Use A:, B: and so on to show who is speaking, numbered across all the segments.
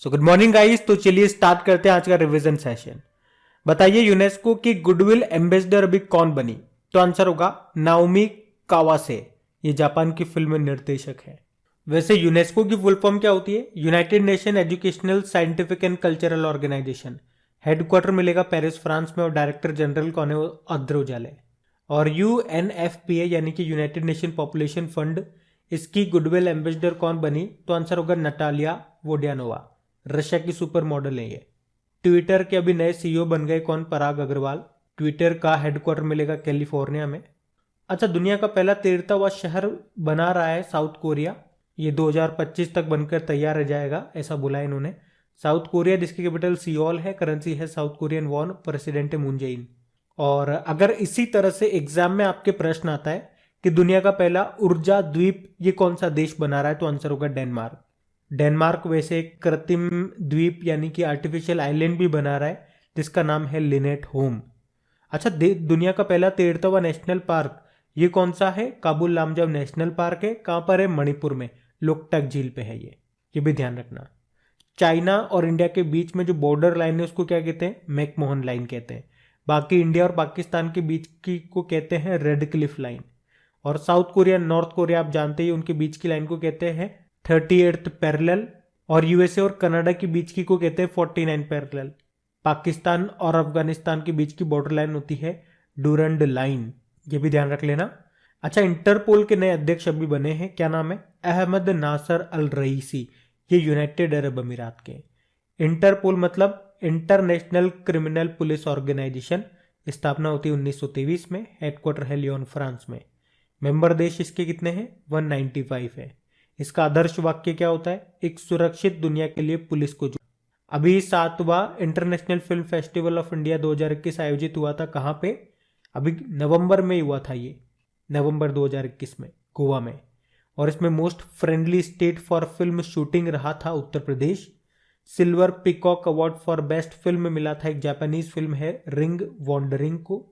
A: So good morning guys. तो चलिए start करते हैं आज का रिवीजन सेशन। बताइए यूनेस्को की गुडविल एम्बेसडर अभी कौन बनी? तो आंसर होगा नाओमी कावासे। ये जापान की फिल्म निर्देशक है। वैसे यूनेस्को की फुल फॉर्म क्या होती है? United Nation Educational Scientific and Cultural Organization. Headquarter मिलेगा पेरिस फ्रांस में और डायरेक्टर जनरल कौन है? अद्रोजाले। और यूएनएफपीए यानी कि यूनाइटेड नेशन पॉपुलेशन फंड, इसकी गुडविल एम्बेसडर कौन बनी? तो आंसर होगा नटालिया वोडियानोवा। रशिया की सुपर मॉडल है ये। ट्विटर के अभी नए सीईओ बन गए कौन? पराग अग्रवाल। ट्विटर का हेडक्वार्टर मिलेगा कैलिफोर्निया में। अच्छा, दुनिया का पहला तैरता हुआ शहर बना रहा है साउथ कोरिया। ये 2025 तक बनकर तैयार रह जाएगा, ऐसा बोला है इन्होंने। साउथ कोरिया जिसकी कैपिटल सियोल है, करेंसी है साउथ कोरियन वॉन, प्रेसिडेंट है मून जेइन। और अगर इसी तरह से एग्जाम में आपके प्रश्न आता है कि दुनिया का पहला ऊर्जा द्वीप ये कौन सा देश बना रहा है, तो आंसर होगा डेनमार्क। डेनमार्क वैसे एक कृत्रिम द्वीप यानी कि आर्टिफिशियल आइलैंड भी बना रहा है जिसका नाम है लिनेट होम। अच्छा, दुनिया का पहला तैरता हुआ नेशनल पार्क ये कौन सा है? काबुल लामजाव नेशनल पार्क है। कहां पर है? मणिपुर में, लोकटक झील पे है ये भी ध्यान रखना। चाइना और इंडिया के बीच में जो बॉर्डर लाइन है उसको क्या कहते हैं? मैकमोहन लाइन कहते हैं। बाकी इंडिया और पाकिस्तान के बीच की को कहते हैं रेड क्लिफ लाइन। और साउथ कोरिया नॉर्थ कोरिया आप जानते ही, उनके बीच की लाइन को कहते हैं 38th पैरेलल। और यूएसए और कनाडा के बीच की को कहते हैं 49 पैरेलल। पाकिस्तान और अफगानिस्तान के बीच की बॉर्डर लाइन होती है डूरंड लाइन, ये भी ध्यान रख लेना। अच्छा, इंटरपोल के नए अध्यक्ष अभी बने हैं, क्या नाम है? अहमद नासर अल रईसी। ये यूनाइटेड अरब अमीरात के। इंटरपोल मतलब इंटरनेशनल क्रिमिनल पुलिस ऑर्गेनाइजेशन। स्थापना होती है 1923 में। हेडक्वार्टर है लियोन फ्रांस में। मेंबर देश इसके कितने हैं? 195 है। इसका आदर्श वाक्य क्या होता है? एक सुरक्षित दुनिया के लिए पुलिस को जो। अभी 7वां international film festival of India 2021 आयोजित हुआ था। कहां पे? अभी नवंबर में हुआ था ये, नवंबर 2021 में, गोवा में। और इसमें most friendly state for film shooting रहा था Uttar Pradesh. Silver peacock award for best film मिला था, एक जापानीज फिल्म है रिंग वॉन्डरिंग को।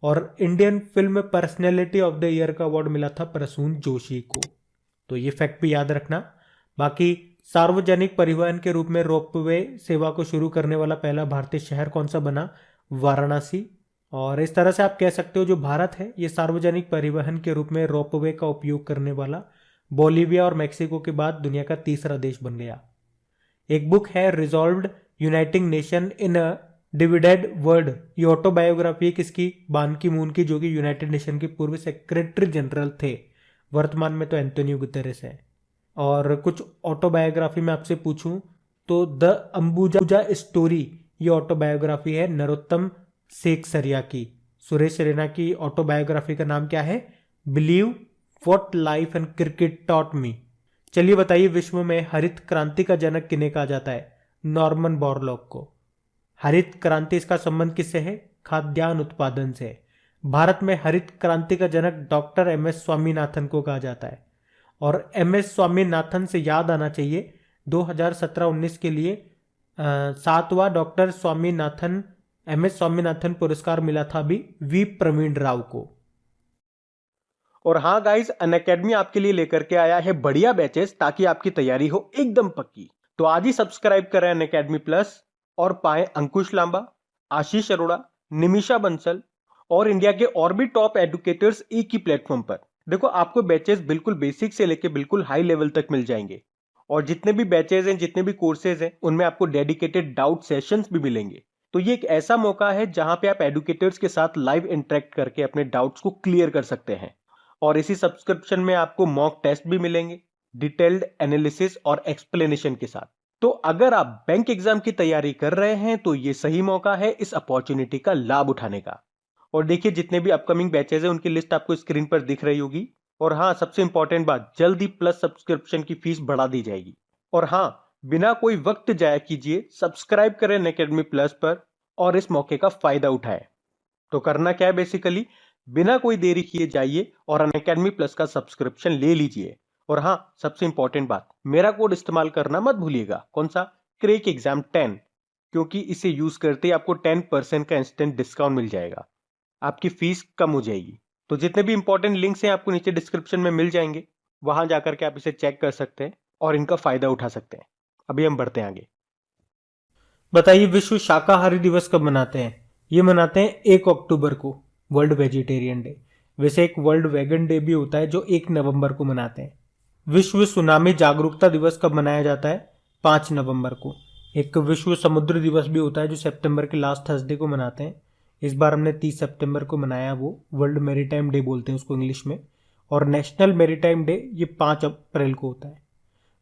A: और Indian film personality of the year का अवार्ड मिला था प्रसून जोशी को। तो ये फैक्ट भी याद रखना। बाकी सार्वजनिक परिवहन के रूप में रोपवे सेवा को शुरू करने वाला पहला भारतीय शहर कौन सा बना? वाराणसी। और इस तरह से आप कह सकते हो जो भारत है ये सार्वजनिक परिवहन के रूप में रोपवे का उपयोग करने वाला बोलीविया और मैक्सिको के बाद दुनिया का तीसरा देश बन गया। एक बुक है Resolved Uniting Nation in a Divided World. ये ऑटोबायोग्राफी है किसकी? बान की मून की, जो कि यूनाइटेड नेशन के पूर्व सेक्रेटरी जनरल थे। वर्तमान में तो एंटोनियो गुतेरेस है। और कुछ ऑटोबायोग्राफी में आपसे पूछूं तो द अंबुजा स्टोरी ये ऑटोबायोग्राफी है नरोत्तम सेकसरिया की। सुरेश रैना की ऑटोबायोग्राफी का नाम क्या है? Believe what life and cricket taught me. चलिए बताइए, विश्व में हरित क्रांति का जनक किन्हें कहा जाता है? नॉर्मन बोरलॉग को। हरित क्रांति, इसका संबंध किससे है? खाद्यान्न उत्पादन से। भारत में हरित क्रांति का जनक डॉक्टर एम.एस. स्वामीनाथन को कहा जाता है। और एम.एस. स्वामीनाथन से याद आना चाहिए 2017-19 के लिए 7वां डॉक्टर स्वामीनाथन एम.एस. स्वामीनाथन पुरस्कार मिला था अभी वी प्रवीण राव को। और हाँ गाइस, अनअकैडमी आपके लिए लेकर के आया है बढ़िया बैचेस ताकि आपकी तैयारी हो एकदम पक्की। तो आज ही सब्सक्राइब करें अनअकैडमी प्लस और पाएं अंकुश लांबा, आशीष अरोड़ा, निमिषा बंसल और इंडिया के और भी टॉप एडुकेटर्स एक ही प्लेटफॉर्म पर। देखो, आपको बैचेस बिल्कुल बेसिक से लेके बिल्कुल हाई लेवल तक मिल जाएंगे। और जितने भी बैचेस हैं, जितने भी कोर्सेज हैं, उनमें आपको डेडिकेटेड डाउट सेशंस भी मिलेंगे। तो ये एक ऐसा मौका है जहां पे आप एडुकेटर्स के साथ लाइव इंटरेक्ट करके अपने डाउट्स को क्लियर कर सकते हैं। और इसी सब्सक्रिप्शन में आपको मॉक टेस्ट भी मिलेंगे डिटेल्ड एनालिसिस और एक्सप्लेनेशन के साथ। तो अगर आप बैंक एग्जाम की तैयारी कर रहे हैं तो ये सही मौका है इस अपॉर्चुनिटी का लाभ उठाने का। और देखिए, जितने भी अपकमिंग बैचेस हैं उनकी लिस्ट आपको स्क्रीन पर दिख रही होगी। और हाँ, सबसे इंपॉर्टेंट बात, जल्दी प्लस सब्सक्रिप्शन की फीस बढ़ा दी जाएगी। और हाँ, बिना कोई वक्त जाया कीजिए सब्सक्राइब करें अनअकैडमी प्लस पर और इस मौके का फायदा उठाएं। तो करना क्या है? बेसिकली बिना कोई देरी किए जाइए और अनअकैडमी प्लस का सब्सक्रिप्शन ले लीजिए। और हाँ, सबसे इंपॉर्टेंट बात, मेरा कोड इस्तेमाल करना मत भूलिएगा। कौन सा? क्रैक एग्जाम 10, क्योंकि इसे यूज करते ही आपको 10% का इंस्टेंट डिस्काउंट मिल जाएगा। आपकी फीस कम हो जाएगी। तो जितने भी इंपॉर्टेंट लिंक्स हैं आपको नीचे डिस्क्रिप्शन में मिल जाएंगे, वहां जाकर के आप इसे चेक कर सकते हैं और इनका फायदा उठा सकते हैं। अभी हम बढ़ते हैं आगे। बताइए विश्व शाकाहारी दिवस कब मनाते हैं? ये मनाते हैं 1 अक्टूबर को, वर्ल्ड वेजिटेरियन डे। वैसे एक वर्ल्ड वेगन डे भी होता है जो 1 नवंबर को मनाते हैं। विश्व सुनामी जागरूकता दिवस कब मनाया जाता है? 5 नवंबर को। एक विश्व समुद्र दिवस भी होता है जो सितंबर के लास्ट थर्सडे को मनाते हैं। इस बार हमने 30 सितंबर को मनाया, वो वर्ल्ड मैरीटाइम डे बोलते हैं उसको इंग्लिश में। और नेशनल मैरीटाइम डे ये 5 अप्रैल को होता है।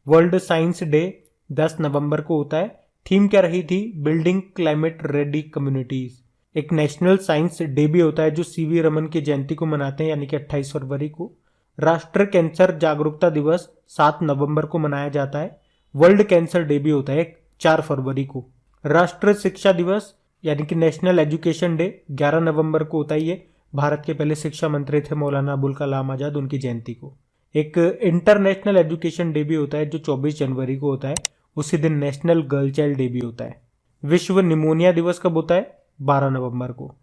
A: वर्ल्ड साइंस डे 10 नवंबर को होता है। थीम क्या रही थी? Building climate ready communities. एक नेशनल साइंस डे भी होता है जो सीवी रमन की जयंती को मनाते हैं, यानी कि 28 फरवरी को। राष्ट्रीय कैंसर जागरूकता दिवस 7 नवंबर को मनाया जाता है। वर्ल्ड कैंसर डे भी होता है 4 फरवरी को। राष्ट्रीय शिक्षा दिवस यानी कि नेशनल एजुकेशन डे 11 नवंबर को होता है। ये भारत के पहले शिक्षा मंत्री थे मौलाना अबुल कलाम आजाद, उनकी जयंती को। एक इंटरनेशनल एजुकेशन डे भी होता है जो 24 जनवरी को होता है। उसी दिन नेशनल गर्ल चाइल्ड डे भी होता है। विश्व निमोनिया दिवस कब होता है? 12 नवंबर को।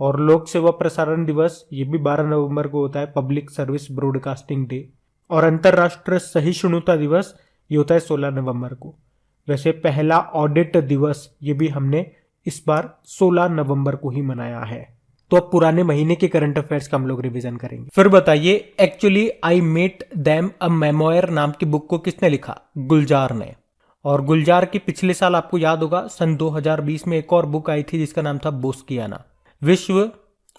A: और लोक सेवा प्रसारण दिवस ये भी 12 नवंबर को होता है, पब्लिक सर्विस ब्रॉडकास्टिंग डे। और अंतर्राष्ट्रीय सहिष्णुता दिवस ये होता है 16 नवंबर को। वैसे पहला ऑडिट दिवस ये भी हमने इस बार 16 नवंबर को ही मनाया है। तो अब पुराने महीने के करंट अफेयर्स का हम लोग रिवीजन करेंगे। फिर बताइए, actually I met them a memoir नाम की बुक को किसने लिखा? गुलजार ने। और गुलजार की पिछले साल आपको याद होगा सन 2020 में एक और बुक आई थी जिसका नाम था बोस्कियाना। विश्व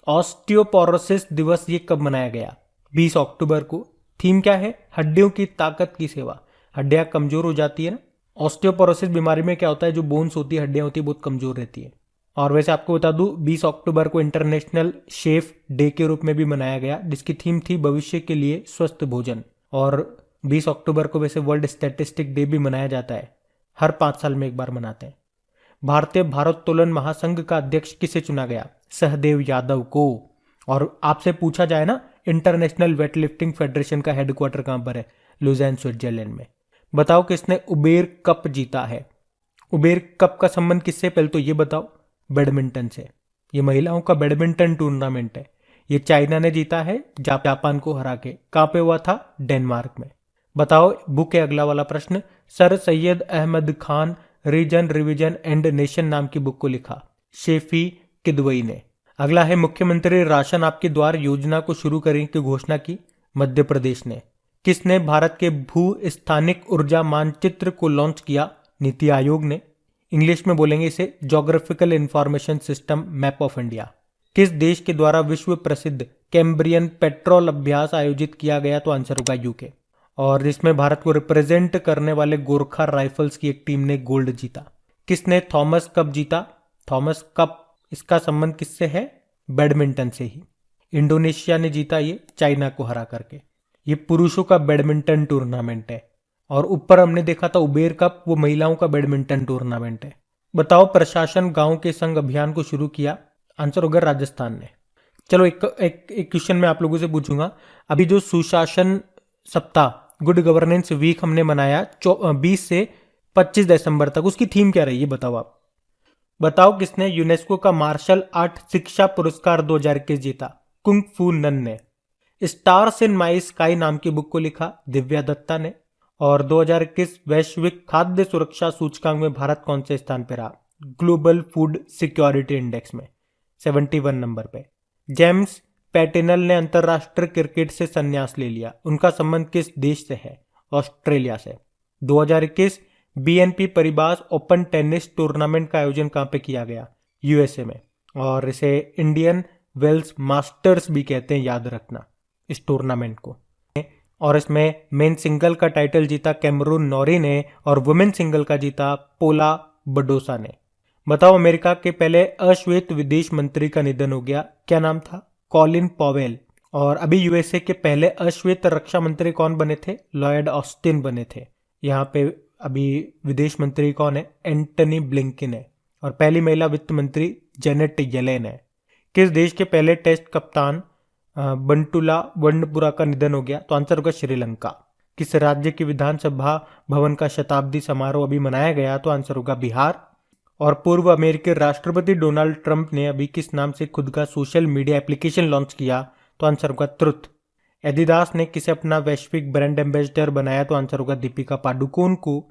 A: ऑस्टियोपोरोसिस दिवस ये कब मनाया गया? 20 अक्टूबर को। थीम क्या है? हड्डियों की ताकत की सेवा। हड्डियां कमजोर हो जाती है ना, ऑस्टियोपोरोसिस बीमारी में क्या होता है, जो बोन्स होती है, हड्डियां होती है, बहुत कमजोर रहती है। और वैसे आपको बता दूं 20 अक्टूबर को इंटरनेशनल शेफ डे के रूप में भी मनाया गया, जिसकी थीम थी भविष्य के लिए स्वस्थ भोजन। और 20 अक्टूबर को वैसे वर्ल्ड स्टैटिस्टिक डे भी मनाया जाता है, हर 5 साल में एक बार मनाते हैं। भारतीय भारोत्तोलन महासंघ का अध्यक्ष किसे चुना गया? सहदेव यादव को। और आपसे पूछा जाए ना, इंटरनेशनल वेटलिफ्टिंग फेडरेशन का हेडक्वार्टर कहां पर है? लुज़ेन स्विट्जरलैंड में। बताओ किसने उबेर कप जीता है? उबेर कप का संबंध किससे? पहले तो ये बताओ। बैडमिंटन से। ये महिलाओं का बैडमिंटन टूर्नामेंट है। ये चाइना ने जीता है जापान को हरा के। कहां पे हुआ था? डेनमार्क में। बताओ बुक है अगला वाला प्रश्न। Sir Syed Ahmad Khan reason revision and nation नाम की बुक को लिखा? शेफी किदवई ने। अगला है, मुख्यमंत्री राशन आपके द्वार योजना को शुरू करने की घोषणा की? मध्य प्रदेश ने। किसने भारत के भू स्थानिक ऊर्जा मानचित्र को लॉन्च किया? नीति आयोग ने। इंग्लिश में बोलेंगे इसे geographical information system map of India. किस देश के द्वारा विश्व प्रसिद्ध कैम्ब्रियन पेट्रोल अभ्यास आयोजित किया गया? तो आंसर होगा यूके। और जिसमें भारत को रिप्रेजेंट करने वाले गोरखा राइफल्स की एक टीम ने गोल्ड जीता। किसने थॉमस कप जीता? थॉमस कप, इसका संबंध किससे है? बैडमिंटन से ही। इंडोनेशिया ने जीता ये चाइना को हरा करके। ये पुरुषों का बैडमिंटन टूर्नामेंट है। और ऊपर हमने देखा था उबेर कप, वो महिलाओं का बैडमिंटन टूर्नामेंट है। बताओ प्रशासन गांव के संग अभियान को शुरू किया? आंसर होगा राजस्थान ने। चलो एक क्वेश्चन मैं आप लोगों से पूछूंगा। अभी जो सुशासन सप्ताह, गुड गवर्नेंस वीक हमने मनाया 20 से 25 दिसंबर तक, उसकी थीम क्या रही है बताओ आप। बताओ किसने यूनेस्को का मार्शल आर्ट शिक्षा पुरस्कार 2021 जीता? कुंग फू नन ने। स्टार्स इन माई स्काई नाम की बुक को लिखा? दिव्या दत्ता ने। और 2021 वैश्विक खाद्य सुरक्षा सूचकांक में भारत कौन से स्थान पर रहा? ग्लोबल फूड सिक्योरिटी इंडेक्स में 71 नंबर पे। जेम्स पैटिनल ने अंतरराष्ट्रीय क्रिकेट से संन्यास ले लिया। उनका संबंध किस देश से है? ऑस्ट्रेलिया से। 2021 BNP Paribas open tennis tournament का आयोजन कहां पे किया गया? यूएसए में। और इसे इंडियन वेल्स मास्टर्स भी कहते हैं, याद रखना इस टूर्नामेंट को। और इसमें मेन सिंगल का टाइटल जीता कैमरून नॉरी ने और वुमेन सिंगल का जीता पोला बडोसा ने। बताओ अमेरिका के पहले अश्वेत विदेश मंत्री का निधन हो गया, क्या नाम था? Colin Powell. और अभी यूएसए के पहले अश्वेत रक्षा मंत्री कौन बने थे? लॉयड ऑस्टिन बने थे। यहाँ पे अभी विदेश मंत्री कौन है? एंटनी ब्लिंकन है। और पहली महिला वित्त मंत्री जेनेट येलेन है। किस देश के पहले टेस्ट कप्तान बंटुला वंडपुरा का निधन हो गया? तो आंसर होगा श्रीलंका। किस राज्य की विधानसभा भवन का शताब्दी समारोह अभी मनाया गया? तो आंसर होगा बिहार। और पूर्व अमेरिकी राष्ट्रपति डोनाल्ड ट्रंप ने अभी किस नाम से खुद का सोशल मीडिया एप्लीकेशन लॉन्च किया? तो आंसर होगा ट्रुथ। एडिडास ने किसे अपना वैश्विक ब्रांड एम्बेसडर बनाया? तो आंसर होगा दीपिका पादुकोण को।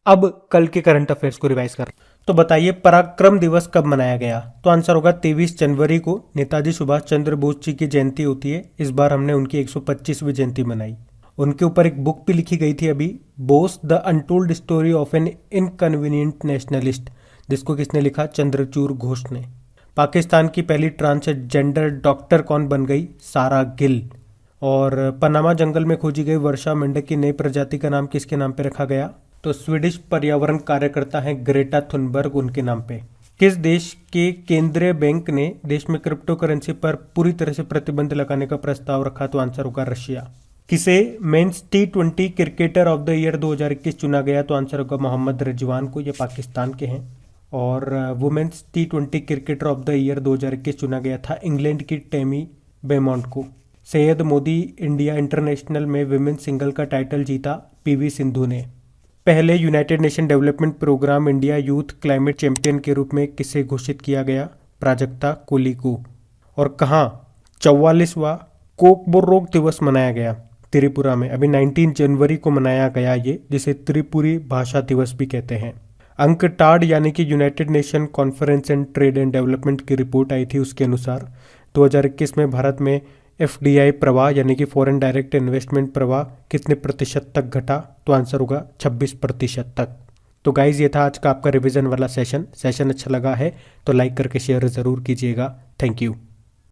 A: अब कल के करंट अफेयर्स को रिवाइज कर। तो बताइए पराक्रम दिवस कब मनाया गया? तो आंसर होगा 23 जनवरी को नेताजी सुभाष चंद्र बोस जी की जयंती होती है। इस बार हमने उनकी 125वीं जयंती मनाई। उनके ऊपर एक बुक भी लिखी गई थी अभी, Bose the untold story of an inconvenient nationalist, जिसको किसने लिखा? चंद्रचूड़ घोष ने। पाकिस्तान की पहली ट्रांसजेंडर डॉक्टर कौन बन गई? सारा गिल। और पनामा जंगल में खोजी गई वर्षा मेंढक की नई प्रजाति का नाम किसके नाम पे रखा गया? तो स्वीडिश पर्यावरण कार्यकर्ता हैं ग्रेटा थुनबर्ग, उनके नाम पे। किस देश के केंद्रीय बैंक ने देश में क्रिप्टो करेंसी पर पूरी तरह से प्रतिबंध लगाने का प्रस्ताव रखा? तो आंसर होगा रशिया। किसे men's T20 cricketer of the year 2021 चुना गया? तो आंसर होगा मोहम्मद रिजवान को, ये पाकिस्तान के हैं। और women's T20 cricketer of the year 2021 चुना गया था इंग्लैंड की टेमी बेमॉन्ट को। सैयद मोदी इंडिया इंटरनेशनल में विमेन्स सिंगल का टाइटल जीता PV सिंधु ने। पहले United Nation Development Programme India Youth Climate Champion के रूप में किसे घोषित किया गया? प्राजक्ता कोली को। और कहाँ 44वां कोकबोरोक दिवस मनाया गया? त्रिपुरा में। अभी 19 जनवरी को मनाया गया ये, जिसे त्रिपुरी भाषा दिवस भी कहते हैं। अंकटाड यानी कि United nation conference and trade and development की रिपोर्ट आई थी, उसके अनुसार 2021 में भारत में FDI प्रवाह यानी कि फॉरेन डायरेक्ट इन्वेस्टमेंट प्रवाह कितने प्रतिशत तक घटा? तो आंसर होगा 26% तक। तो गाइज ये था आज का आपका रिवीजन वाला सेशन अच्छा लगा है तो लाइक करके शेयर ज़रूर कीजिएगा। Thank you.